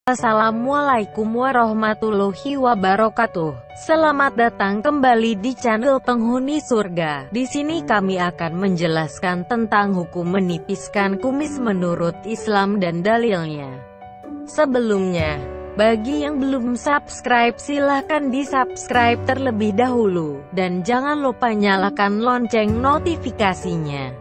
Assalamualaikum warahmatullahi wabarakatuh. Selamat datang kembali di channel Penghuni Surga. Di sini kami akan menjelaskan tentang hukum menipiskan kumis menurut Islam dan dalilnya. Sebelumnya, bagi yang belum subscribe silahkan di-subscribe terlebih dahulu, dan jangan lupa nyalakan lonceng notifikasinya.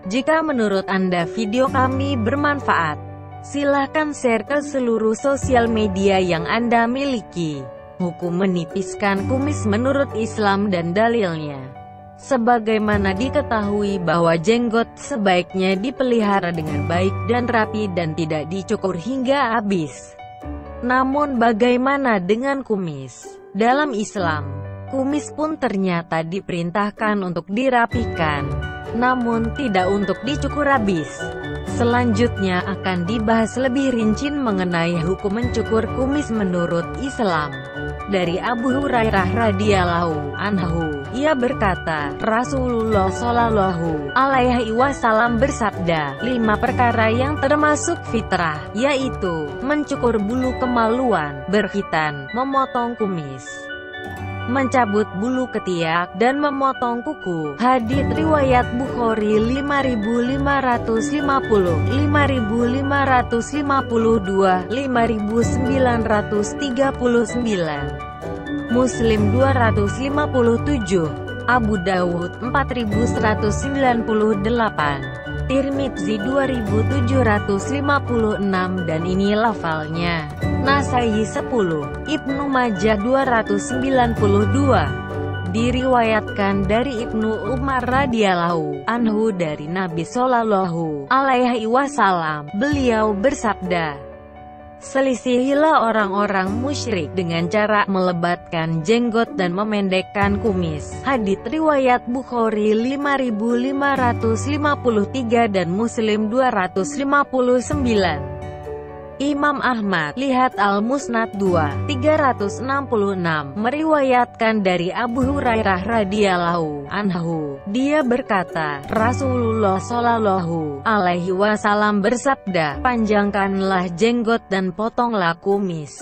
Jika menurut Anda video kami bermanfaat, silahkan share ke seluruh sosial media yang Anda miliki. Hukum menipiskan kumis menurut Islam dan dalilnya. Sebagaimana diketahui bahwa jenggot sebaiknya dipelihara dengan baik dan rapi dan tidak dicukur hingga habis. Namun bagaimana dengan kumis? Dalam Islam, kumis pun ternyata diperintahkan untuk dirapikan, namun tidak untuk dicukur habis. Selanjutnya akan dibahas lebih rinci mengenai hukum mencukur kumis menurut Islam. Dari Abu Hurairah radhiyallahu anhu, ia berkata, Rasulullah shallallahu alaihi wasallam bersabda, 5 perkara yang termasuk fitrah, yaitu mencukur bulu kemaluan, berkhitan, memotong kumis, mencabut bulu ketiak, dan memotong kuku. Hadits riwayat Bukhari 5550, 5552, 5939, Muslim 257, Abu Dawud 4198, Tirmidzi 2756 dan ini lafalnya. Nasai 10, Ibnu Majah 292. Diriwayatkan dari Ibnu Umar radhiyallahu anhu dari Nabi Shallallahu alaihi wasallam, beliau bersabda, selisihilah orang-orang musyrik dengan cara melebatkan jenggot dan memendekkan kumis. Hadits riwayat Bukhari 5553 dan Muslim 259. Imam Ahmad, lihat Al-Musnad 2, 366, meriwayatkan dari Abu Hurairah radhiyallahu anhu. Dia berkata, Rasulullah shallallahu alaihi wasallam bersabda, panjangkanlah jenggot dan potonglah kumis.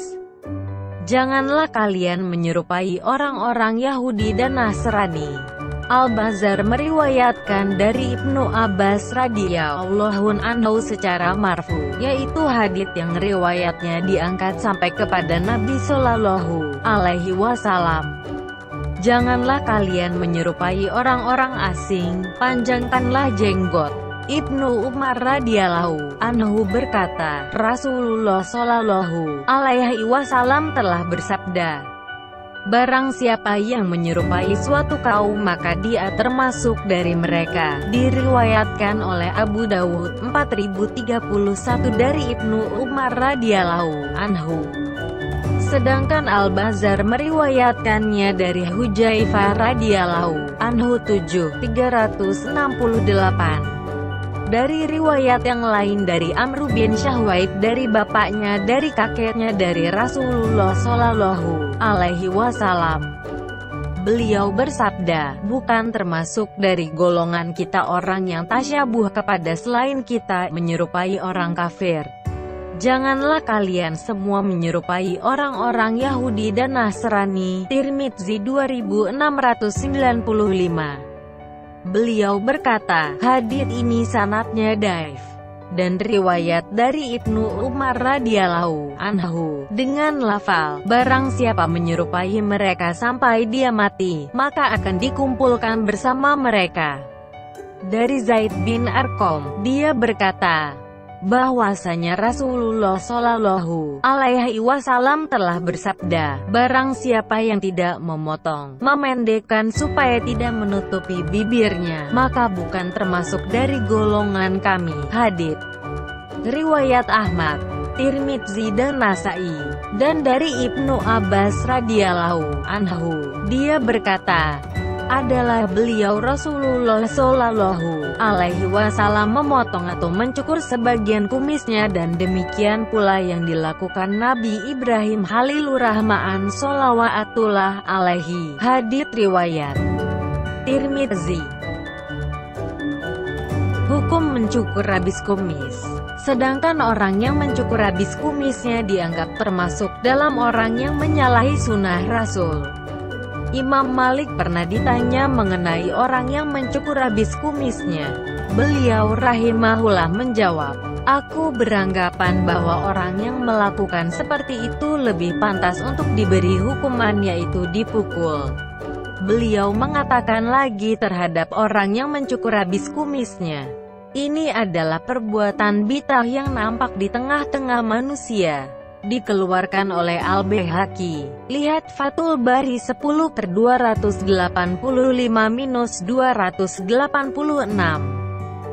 Janganlah kalian menyerupai orang-orang Yahudi dan Nasrani. Al-Bazzar meriwayatkan dari Ibnu Abbas radhiyallahu anhu secara marfu, yaitu hadits yang riwayatnya diangkat sampai kepada Nabi Shallallahu alaihi wasallam. Janganlah kalian menyerupai orang-orang asing, panjangkanlah jenggot. Ibnu Umar radhiyallahu anhu berkata, Rasulullah Shallallahu alaihi wasallam telah bersabda, barang siapa yang menyerupai suatu kaum maka dia termasuk dari mereka. Diriwayatkan oleh Abu Dawud 4031 dari Ibnu Umar radhiyallahu anhu. Sedangkan Al-Bazzar meriwayatkannya dari Hudzaifah radhiyallahu anhu 7368. Dari riwayat yang lain dari Amr bin Syahwaib dari bapaknya dari kakeknya dari Rasulullah Shallallahu alaihi wasallam. Beliau bersabda, bukan termasuk dari golongan kita orang yang tasyabuh kepada selain kita menyerupai orang kafir. Janganlah kalian semua menyerupai orang-orang Yahudi dan Nasrani. Tirmidzi 2695. Beliau berkata, hadits ini sanadnya dhaif, dan riwayat dari Ibnu Umar radhiyallahu anhu dengan lafal, barang siapa menyerupai mereka sampai dia mati, maka akan dikumpulkan bersama mereka. Dari Zaid bin Arqam, dia berkata, bahwasanya Rasulullah Shallallahu alaihi wasallam telah bersabda, barang siapa yang tidak memotong, memendekkan supaya tidak menutupi bibirnya, maka bukan termasuk dari golongan kami. Hadits riwayat Ahmad, Tirmidzi dan Nasai. Dan dari Ibnu Abbas radhiyallahu anhu, dia berkata, adalah beliau Rasulullah Shallallahu alaihi wasallam memotong atau mencukur sebagian kumisnya, dan demikian pula yang dilakukan Nabi Ibrahim Khalilur Rahman sholawatullah alaihi. Hadits riwayat Tirmidzi. Hukum mencukur habis kumis. Sedangkan orang yang mencukur habis kumisnya dianggap termasuk dalam orang yang menyalahi sunnah Rasul. Imam Malik pernah ditanya mengenai orang yang mencukur habis kumisnya. Beliau rahimahullah menjawab, "Aku beranggapan bahwa orang yang melakukan seperti itu lebih pantas untuk diberi hukuman, yaitu dipukul." Beliau mengatakan lagi terhadap orang yang mencukur habis kumisnya, "Ini adalah perbuatan bid'ah yang nampak di tengah-tengah manusia." Dikeluarkan oleh Al-Baihaqi. Lihat Fathul Bari 10/285-286.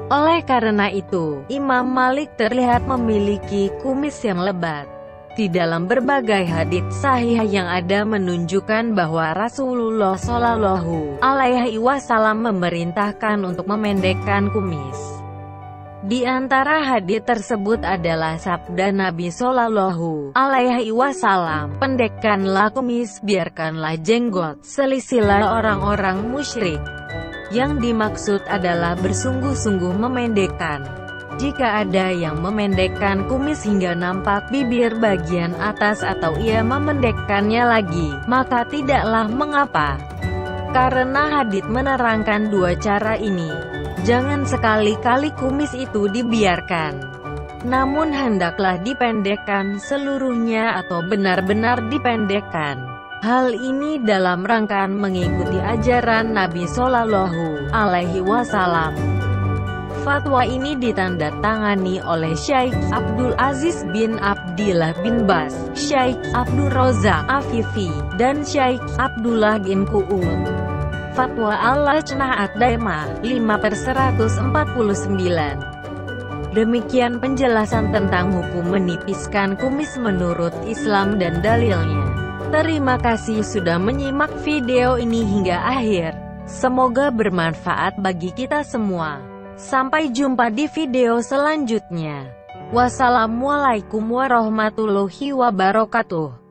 Oleh karena itu, Imam Malik terlihat memiliki kumis yang lebat. Di dalam berbagai hadits sahih yang ada menunjukkan bahwa Rasulullah Shallallahu Alaihi Wasallam memerintahkan untuk memendekkan kumis. Di antara hadits tersebut adalah sabda Nabi Shallallahu Alaihi Wasallam, "Pendekkanlah kumis, biarkanlah jenggot, selisilah orang-orang musyrik." Yang dimaksud adalah bersungguh-sungguh memendekkan. Jika ada yang memendekkan kumis hingga nampak bibir bagian atas atau ia memendekkannya lagi, maka tidaklah mengapa. Karena hadits menerangkan dua cara ini. Jangan sekali-kali kumis itu dibiarkan, namun hendaklah dipendekkan seluruhnya atau benar-benar dipendekkan. Hal ini dalam rangka mengikuti ajaran Nabi Shallallahu Alaihi Wasallam. Fatwa ini ditandatangani oleh Syekh Abdul Aziz bin Abdillah bin Bas, Syekh Abdul Razak Afifi, dan Syekh Abdullah bin Qu'ud. Fatwa Al-Lajnah Ad-Daimah 5/149. Demikian penjelasan tentang hukum menipiskan kumis menurut Islam dan dalilnya. Terima kasih sudah menyimak video ini hingga akhir. Semoga bermanfaat bagi kita semua. Sampai jumpa di video selanjutnya. Wassalamualaikum warahmatullahi wabarakatuh.